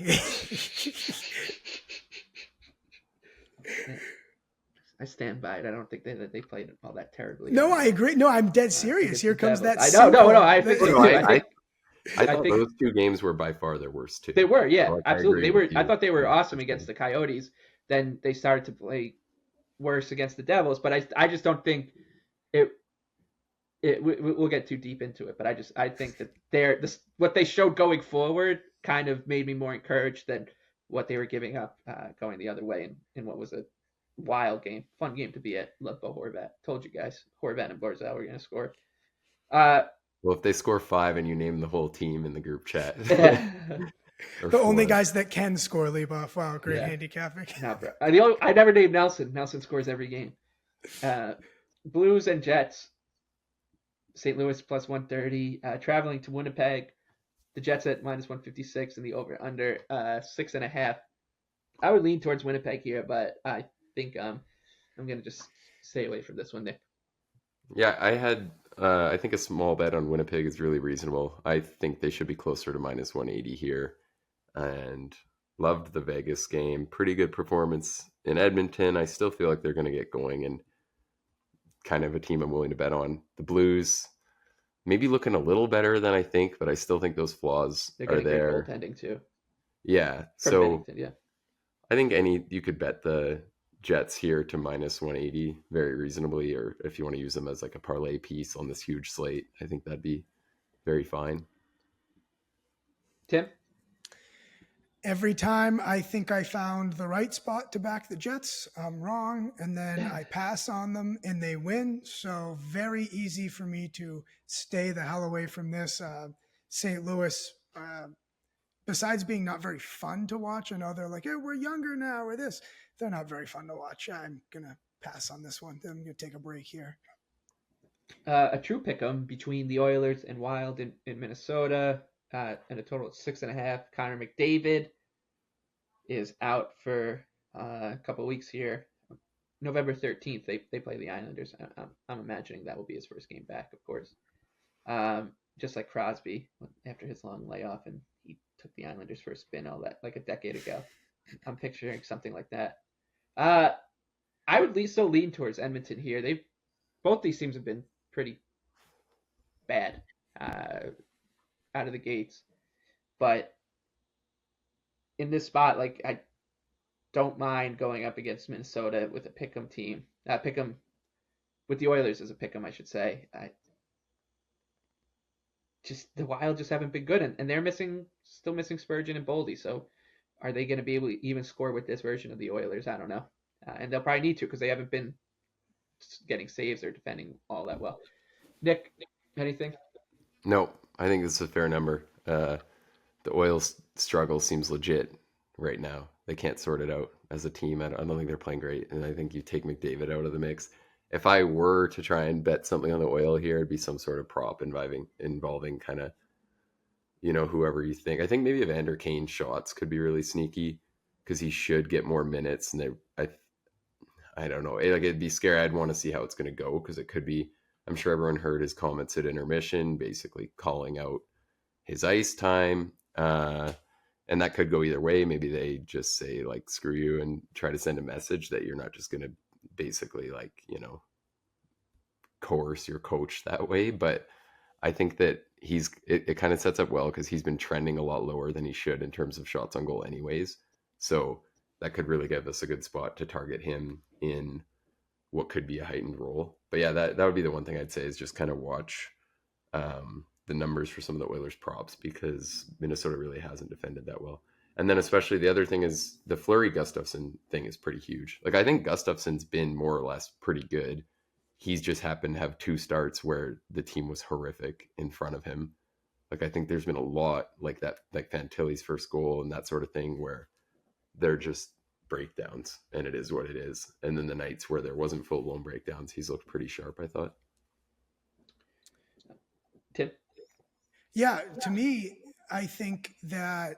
Speaker 1: I stand by it. I don't think they played all that terribly.
Speaker 2: No, I agree. No, I'm dead serious. Here comes that.
Speaker 1: I know. No. I think
Speaker 3: I thought those 2 games were by far their worst 2.
Speaker 1: They were, yeah, absolutely. They were. I thought they were awesome against the Coyotes. Then they started to play worse against the Devils. But I just don't think we'll get too deep into it. But I think that what they showed going forward kind of made me more encouraged than what they were giving up going the other way in what was a wild game, fun game to be at. Love Bo Horvat. Told you guys, Horvat and Barzal were going to score.
Speaker 3: Well, if they score 5 and you name the whole team in the group chat.
Speaker 2: The only guys that can score, Leboff. Wow, great handicapping.
Speaker 1: No, bro. I never named Nelson. Nelson scores every game. Blues and Jets. St. Louis plus 130. Traveling to Winnipeg, the Jets at minus 156 and the over under 6.5. I would lean towards Winnipeg here, but I think I'm gonna just stay away from this one, Nick.
Speaker 3: Yeah, I think a small bet on Winnipeg is really reasonable. I think they should be closer to minus 180 here. And loved the Vegas game. Pretty good performance in Edmonton. I still feel like they're going to get going and kind of a team I'm willing to bet on. The Blues, maybe looking a little better than I think, but I still think those flaws
Speaker 1: They're
Speaker 3: are
Speaker 1: getting great
Speaker 3: there.
Speaker 1: goaltending too.
Speaker 3: Yeah.
Speaker 1: From
Speaker 3: So
Speaker 1: Bennington, yeah.
Speaker 3: I think you could bet the Jets here to minus 180 very reasonably, or if you want to use them as like a parlay piece on this huge slate, I think that'd be very fine.
Speaker 1: Tim?
Speaker 2: Every time I think I found the right spot to back the Jets, I'm wrong, and then I pass on them and they win. So very easy for me to stay the hell away from this. St. Louis, besides being not very fun to watch, I know they're like, hey, we're younger now, or this. They're not very fun to watch. I'm going to pass on this one. I'm going to take a break here.
Speaker 1: A true pick'em between the Oilers and Wild in Minnesota, and a total of 6.5. Connor McDavid is out for a couple of weeks here. November 13th, they play the Islanders. I'm imagining that will be his first game back, of course. Just like Crosby after his long layoff, and he took the Islanders for a spin all that like a decade ago. I'm picturing something like that. I would still lean towards Edmonton here. Both these teams have been pretty bad out of the gates, but in this spot, like I don't mind going up against Minnesota with a pick'em team. Pick'em with the Oilers as a pick'em, I should say. The Wild just haven't been good, and they're still missing Spurgeon and Boldy. So, are they going to be able to even score with this version of the Oilers? I don't know, and they'll probably need to because they haven't been getting saves or defending all that well. Nick, anything?
Speaker 3: No, I think this is a fair number. The Oil's struggle seems legit right now. They can't sort it out as a team. I don't think they're playing great, and I think you take McDavid out of the mix. If I were to try and bet something on the Oil here, it'd be some sort of prop involving kind of, whoever you think. I think maybe Evander Kane's shots could be really sneaky because he should get more minutes, and I don't know. It'd be scary. I'd want to see how it's going to go because it could be. I'm sure everyone heard his comments at intermission, basically calling out his ice time. And that could go either way. Maybe they just say like, screw you, and try to send a message that you're not just going to basically coerce your coach that way. But I think that it kind of sets up well because he's been trending a lot lower than he should in terms of shots on goal anyways. So that could really give us a good spot to target him in what could be a heightened role. But yeah, that would be the one thing I'd say is just kind of watch the numbers for some of the Oilers props because Minnesota really hasn't defended that well. And then especially the other thing is the Fleury Gustafsson thing is pretty huge. Like I think Gustafsson's been more or less pretty good. He's just happened to have 2 starts where the team was horrific in front of him. Like I think there's been a lot like that, like Fantilli's first goal and that sort of thing where they're just breakdowns and it is what it is. And then the nights where there wasn't full blown breakdowns, he's looked pretty sharp, I thought.
Speaker 1: Tim?
Speaker 2: Yeah, to me, I think that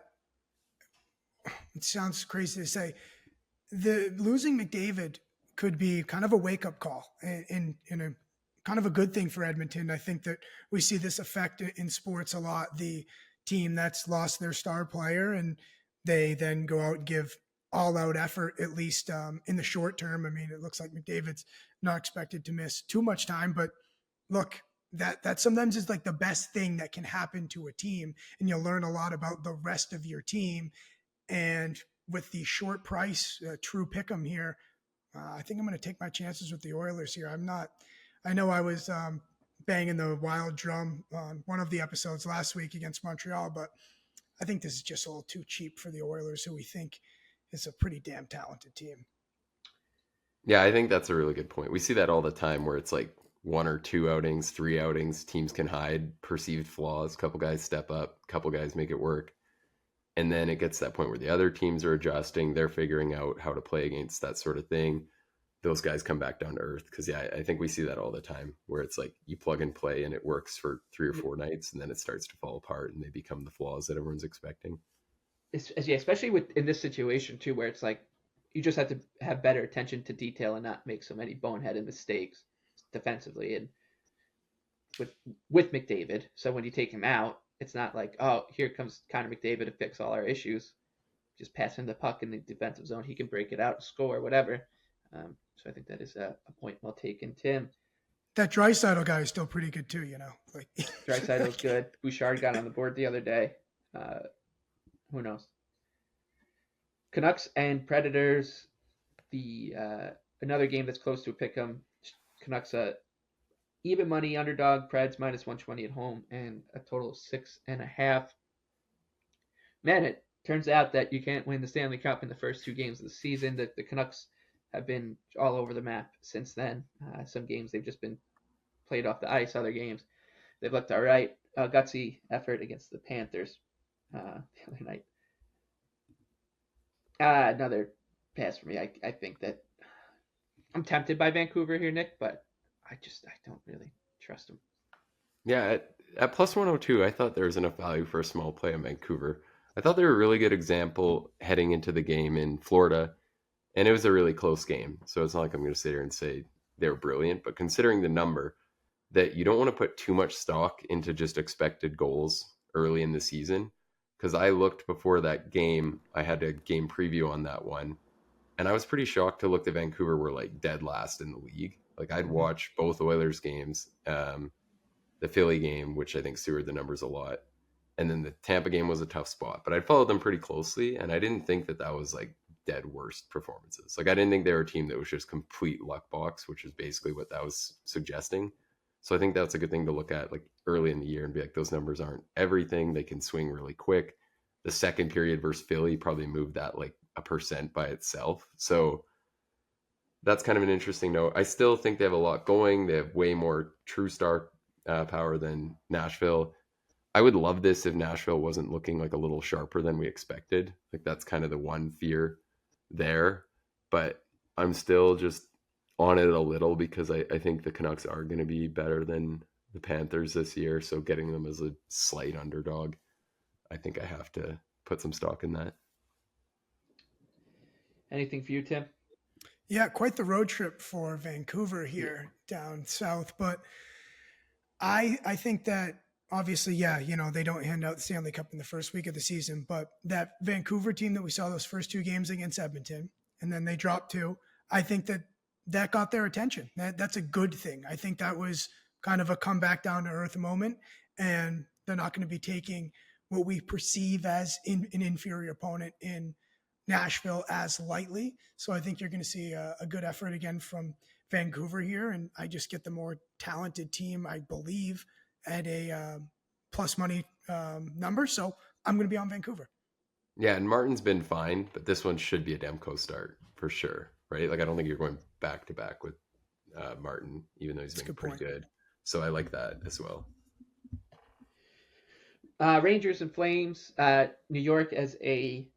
Speaker 2: it sounds crazy to say the losing McDavid could be kind of a wake-up call in a kind of a good thing for Edmonton. I think that we see this effect in sports a lot. The team that's lost their star player and they then go out and give all-out effort, at least in the short term. I mean, it looks like McDavid's not expected to miss too much time, but look, that sometimes is like the best thing that can happen to a team, and you'll learn a lot about the rest of your team. And with the short price, true pick'em here, I think I'm going to take my chances with the Oilers here. I know I was banging the Wild drum on one of the episodes last week against Montreal, but I think this is just a little too cheap for the Oilers, who we think is a pretty damn talented team.
Speaker 3: Yeah, I think that's a really good point. We see that all the time where it's like 1 or 2 outings, 3 outings, teams can hide perceived flaws. A couple guys step up, a couple guys make it work. And then it gets to that point where the other teams are adjusting. They're figuring out how to play against that sort of thing. those guys come back down to earth. Because I think we see that all the time, where it's like you plug and play and it works for 3 or 4 nights, and then it starts to fall apart, and they become the flaws that everyone's expecting.
Speaker 1: Yeah, especially in this situation too, where it's like you just have to have better attention to detail and not make so many boneheaded mistakes defensively. And with McDavid, so when you take him out, it's not like, oh, here comes Connor McDavid to fix all our issues. Just pass him the puck in the defensive zone, he can break it out, score, whatever. So I think that is a point well taken, Tim.
Speaker 2: That Draisaitl guy is still pretty good too, Like
Speaker 1: Draisaitl's good. Bouchard got on the board the other day. Who knows? Canucks and Predators. The another game that's close to a pick'em. Canucks even money underdog. Preds minus 120 at home and a total of 6.5. Man, it turns out that you can't win the Stanley Cup in the first 2 games of the season. The Canucks have been all over the map since then. Some games they've just been played off the ice. Other games they've looked all right. Gutsy effort against the Panthers the other night. Another pass for me. I think that I'm tempted by Vancouver here, Nick, but I don't really trust them.
Speaker 3: Yeah, at plus 102, I thought there was enough value for a small play in Vancouver. I thought they were a really good example heading into the game in Florida, and it was a really close game. So it's not like I'm going to sit here and say they were brilliant, but considering the number, that you don't want to put too much stock into just expected goals early in the season. Because I looked before that game, I had a game preview on that one, and I was pretty shocked to look that Vancouver were like dead last in the league. Like I'd watch both Oilers games, the Philly game, which I think sewered the numbers a lot, and then the Tampa game was a tough spot. But I'd followed them pretty closely, and I didn't think that was like dead worst performances. Like I didn't think they were a team that was just complete luck box, which is basically what that was suggesting. So I think that's a good thing to look at like early in the year and be like, those numbers aren't everything. They can swing really quick. The second period versus Philly probably moved that like 1% by itself. So that's kind of an interesting note. I still think they have a lot going. They have way more true star power than Nashville. I would love this if Nashville wasn't looking like a little sharper than we expected. Like that's kind of the one fear there. But I'm still just on it a little because I think the Canucks are going to be better than the Panthers this year. So getting them as a slight underdog, I think I have to put some stock in that.
Speaker 1: Anything for you, Tim?
Speaker 2: Yeah, quite the road trip for Vancouver here down south. But I think that obviously, they don't hand out the Stanley Cup in the first week of the season, but that Vancouver team that we saw those first 2 games against Edmonton, and then they dropped 2, I think that got their attention. That's a good thing. I think that was kind of a comeback down to earth moment, and they're not going to be taking what we perceive as an inferior opponent in Nashville as lightly. So I think you're going to see a good effort again from Vancouver here, and I just get the more talented team, I believe, at a plus money number. So I'm going to be on Vancouver.
Speaker 3: Yeah, and Martin's been fine, but this one should be a Demko start for sure, right? Like I don't think you're going back to back with Martin, even though he's been pretty good. So I like that as well.
Speaker 1: Rangers and Flames. New York as a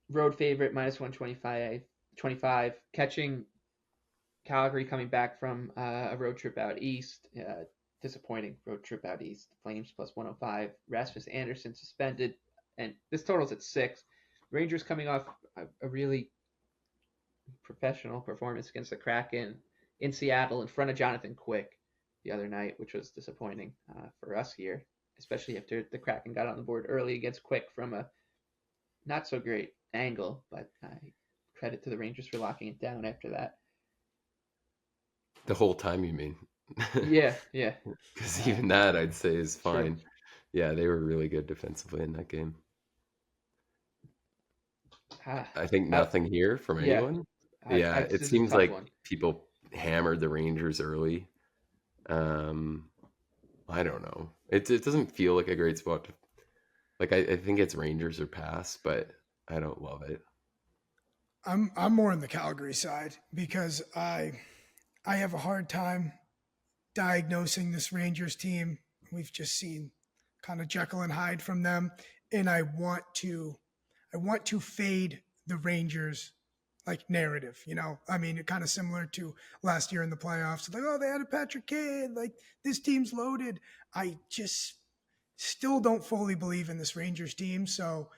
Speaker 1: road favorite, minus 125. Catching Calgary coming back from a road trip out east. Disappointing road trip out east. Flames plus 105. Rasmus Anderson suspended. And this totals at 6. Rangers coming off a really professional performance against the Kraken in Seattle in front of Jonathan Quick the other night, which was disappointing for us here, especially after the Kraken got on the board early against Quick from a not so great angle, but credit to the Rangers for locking it down after that.
Speaker 3: The whole time, you mean?
Speaker 1: Yeah.
Speaker 3: Because even that, I'd say, is fine. Sure. Yeah, they were really good defensively in that game. I think nothing here from anyone. Yeah, it seems like people hammered the Rangers early. I don't know. It doesn't feel like a great spot to. Like I think it's Rangers or pass, but I don't love it.
Speaker 2: I'm more on the Calgary side because I have a hard time diagnosing this Rangers team. We've just seen kind of Jekyll and Hyde from them, and I want to fade the Rangers like narrative, you know. I mean, kind of similar to last year in the playoffs. Like, oh, they added Patrick Kane. Like, this team's loaded. I just still don't fully believe in this Rangers team. So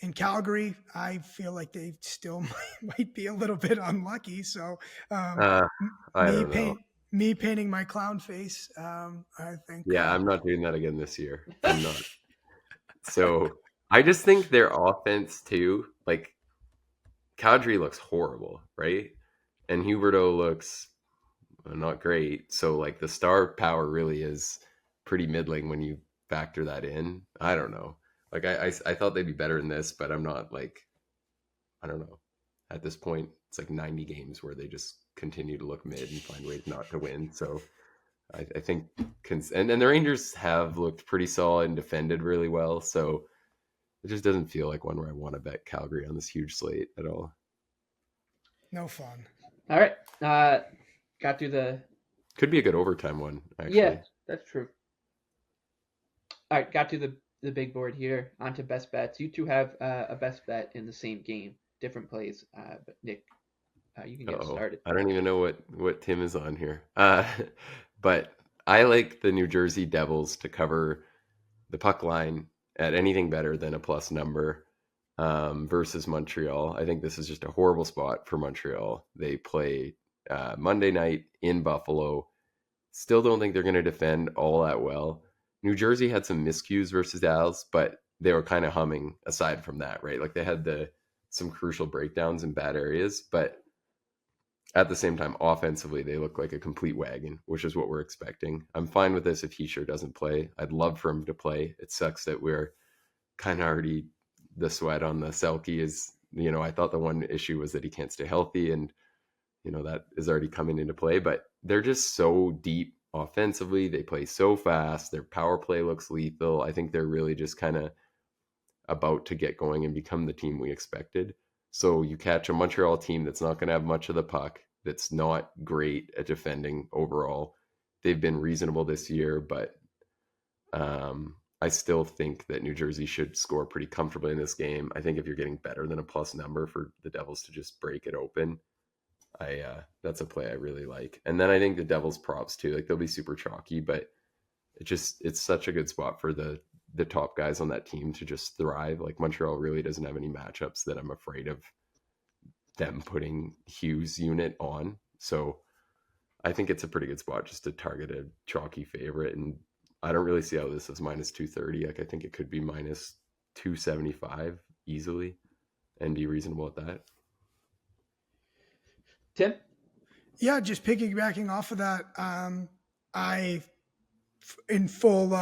Speaker 2: in Calgary, I feel like they still might be a little bit unlucky. So
Speaker 3: Uh, I
Speaker 2: me
Speaker 3: don't know.
Speaker 2: paint me painting my clown face. I think
Speaker 3: Yeah, I'm not doing that again this year. I'm not. So I just think their offense too, like Kadri looks horrible, right? And Huberto looks not great. So like the star power really is pretty middling when you factor that in. I don't know. Like I thought they'd be better in this, but I'm not like I don't know. At this point, it's like 90 games where they just continue to look mid and find ways not to win. So I think and the Rangers have looked pretty solid and defended really well. So it just doesn't feel like one where I want to bet Calgary on this huge slate at all.
Speaker 2: no fun.
Speaker 1: All right. Got through the.
Speaker 3: Could be a good overtime one, actually.
Speaker 1: Yeah, that's true. All right, got to the big board here. On to best bets. You two have a best bet in the same game, different plays. But Nick, you can get started.
Speaker 3: I don't even know what Tim is on here. But I like the New Jersey Devils to cover the puck line at anything better than a plus number versus Montreal. I think this is just a horrible spot for Montreal. They play Monday night in Buffalo. Still don't think they're going to defend all that well. New Jersey had some miscues versus Dallas, but they were kind of humming aside from that, right? Like they had some crucial breakdowns in bad areas, but at the same time, offensively, they look like a complete wagon, which is what we're expecting. I'm fine with this if Hischier doesn't play. I'd love for him to play. It sucks that we're kind of already the sweat on the Selke is, I thought the one issue was that he can't stay healthy, and that is already coming into play, but they're just so deep offensively. They play so fast. Their power play looks lethal. I think they're really just kind of about to get going and become the team we expected. So you catch a Montreal team that's not going to have much of the puck, that's not great at defending overall. They've been reasonable this year, but I still think that New Jersey should score pretty comfortably in this game. I think if you're getting better than a plus number for the Devils to just break it open, that's a play I really like. And then I think the Devils props too, like they'll be super chalky, but it's such a good spot for the top guys on that team to just thrive. Like Montreal really doesn't have any matchups that I'm afraid of them putting Hughes' unit on. So I think it's a pretty good spot just to target a chalky favorite. And I don't really see how this is minus 230. Like I think it could be minus 275 easily and be reasonable at that.
Speaker 1: Tim?
Speaker 2: Yeah, just piggybacking off of that, I in full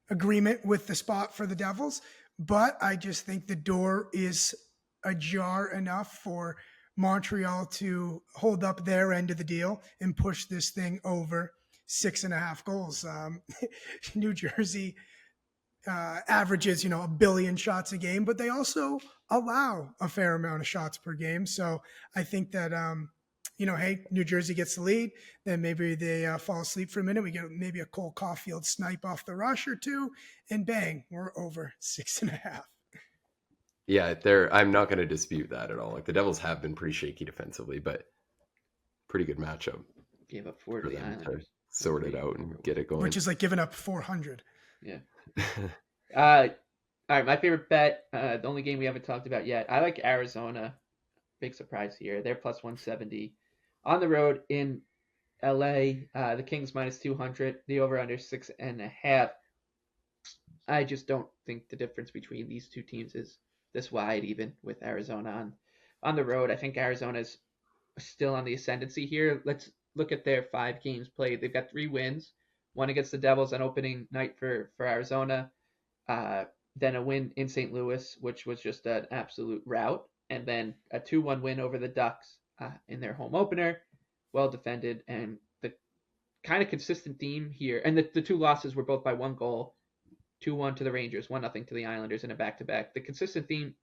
Speaker 2: agreement with the spot for the Devils, but I just think the door is ajar enough for Montreal to hold up their end of the deal and push this thing over 6.5 goals. New Jersey averages, a billion shots a game, but they also allow a fair amount of shots per game. So I think that, hey, New Jersey gets the lead, then maybe they fall asleep for a minute. We get maybe a Cole Caulfield snipe off the rush or two, and bang, we're over 6.5.
Speaker 3: Yeah, I'm not going to dispute that at all. Like the Devils have been pretty shaky defensively, but pretty good matchup.
Speaker 1: Gave up 4 to the Islanders.
Speaker 3: Sort it out and get it going.
Speaker 2: Which is like giving up 400.
Speaker 1: Yeah. All right, my favorite bet, the only game we haven't talked about yet. I like Arizona. Big surprise here. They're plus 170. On the road in LA, the Kings minus 200. The over-under 6.5. I just don't think the difference between these two teams is this wide, even with Arizona on the road. I think Arizona's still on the ascendancy here. Let's look at their 5 games played. They've got 3 wins. One against the Devils on opening night for Arizona. Then a win in St. Louis, which was just an absolute rout. And then a 2-1 win over the Ducks in their home opener. Well defended. And the kind of consistent theme here. And the 2 losses were both by 1 goal. 2-1 to the Rangers, 1-0 to the Islanders in a back-to-back. The consistent theme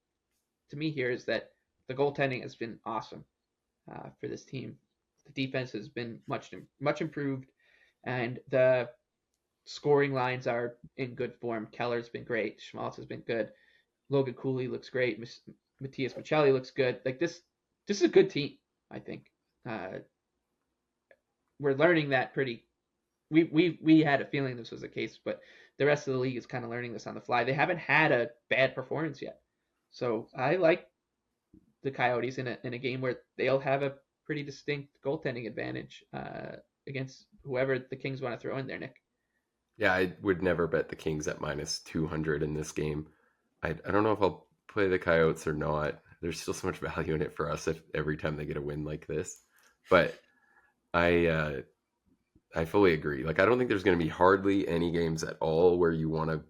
Speaker 1: to me here is that the goaltending has been awesome for this team. The defense has been much improved, and the scoring lines are in good form. Keller's been great. Schmaltz has been good. Logan Cooley looks great. Matthias Michelli looks good. Like this this is a good team, I think. We're learning that pretty. We had a feeling this was the case, but the rest of the league is kind of learning this on the fly. They haven't had a bad performance yet, so I like the Coyotes in a game where they'll have a pretty distinct goaltending advantage against whoever the Kings want to throw in there, Nick.
Speaker 3: Yeah, I would never bet the Kings at minus 200 in this game. I don't know if I'll play the Coyotes or not. There's still so much value in it for us if every time they get a win like this. But I fully agree. Like, I don't think there's going to be hardly any games at all where you want to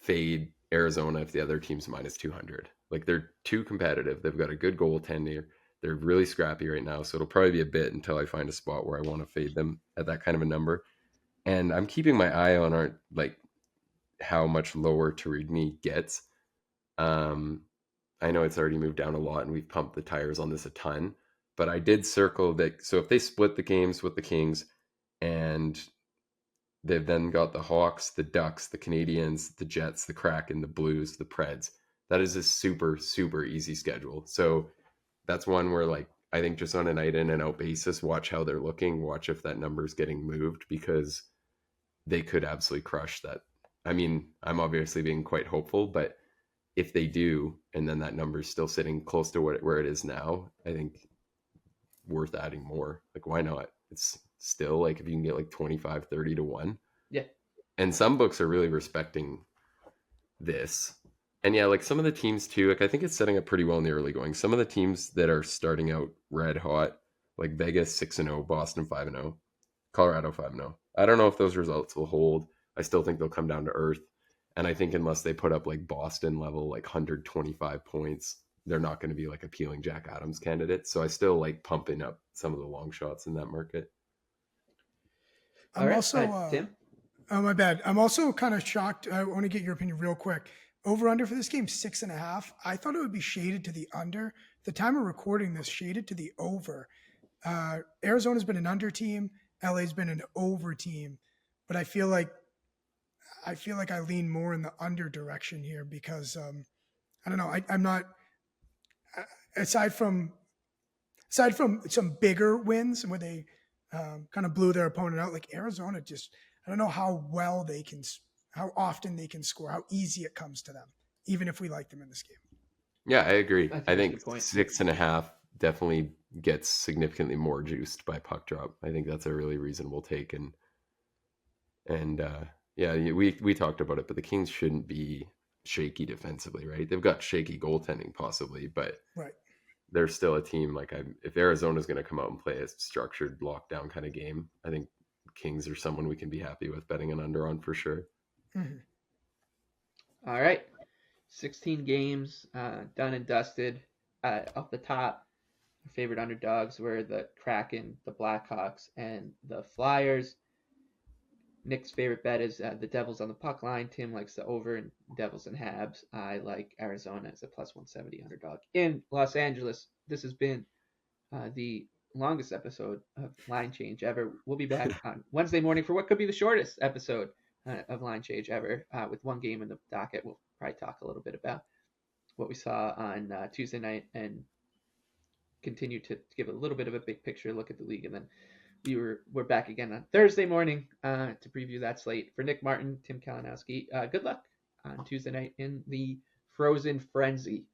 Speaker 3: fade Arizona if the other team's minus 200. Like, they're too competitive. They've got a good goaltender. They're really scrappy right now. So it'll probably be a bit until I find a spot where I want to fade them at that kind of a number. And I'm keeping my eye on how much lower Turidny gets. I know it's already moved down a lot and we've pumped the tires on this a ton, but I did circle that. So if they split the games with the Kings and they've then got the Hawks, the Ducks, the Canadiens, the Jets, the Kraken, the Blues, the Preds, that is a super, super easy schedule. So that's one where, like, I think just on a night in and out basis, watch how they're looking, watch if that number is getting moved, because they could absolutely crush that. I mean, I'm obviously being quite hopeful, but if they do, and then that number is still sitting close to where it is now, I think worth adding more. Like, why not? It's still, like, if you can get like 25, 30 to 1.
Speaker 1: Yeah.
Speaker 3: And some books are really respecting this. And yeah, like some of the teams too, like I think it's setting up pretty well in the early going. Some of the teams that are starting out red hot, like Vegas 6-0, Boston 5-0, Colorado 5-0. I don't know if those results will hold. I still think they'll come down to earth. And I think unless they put up like Boston level, like 125 points, they're not going to be like appealing Jack Adams candidates. So I still like pumping up some of the long shots in that market.
Speaker 1: All right, Tim?
Speaker 2: Oh, my bad. I'm also kind of shocked. I want to get your opinion real quick. Over under for this game, 6.5. I thought it would be shaded to the under. The time of recording this, shaded to the over. Arizona's been an under team. LA's been an over team. But I feel like I lean more in the under direction here because I don't know. I'm not aside from some bigger wins where they kind of blew their opponent out. Like Arizona, just I don't know how often they can score, how easy it comes to them, even if we like them in this game.
Speaker 3: Yeah, I agree. I think 6.5 definitely gets significantly more juiced by puck drop. I think that's a really reasonable take, and yeah, we talked about it, but the Kings shouldn't be shaky defensively, right? They've got shaky goaltending possibly, but
Speaker 2: right.
Speaker 3: They're still a team. Like, if Arizona's going to come out and play a structured lockdown kind of game, I think Kings are someone we can be happy with betting an under on for sure.
Speaker 1: Mm-hmm. All right, 16 games done and dusted. Off the top, our favorite underdogs were the Kraken, the Blackhawks, and the Flyers. Nick's favorite bet is the Devils on the puck line. Tim likes the over and Devils and Habs. I like Arizona as a plus 170 underdog in Los Angeles. This has been the longest episode of Line Change ever. We'll be back on Wednesday morning for what could be the shortest episode of Line Change ever, with one game in the docket. We'll probably talk a little bit about what we saw on Tuesday night and continue to give a little bit of a big picture look at the league, and then we're back again on Thursday morning to preview that slate. For Nick Martin, Tim Kalinowski, good luck on Tuesday night in the Frozen Frenzy.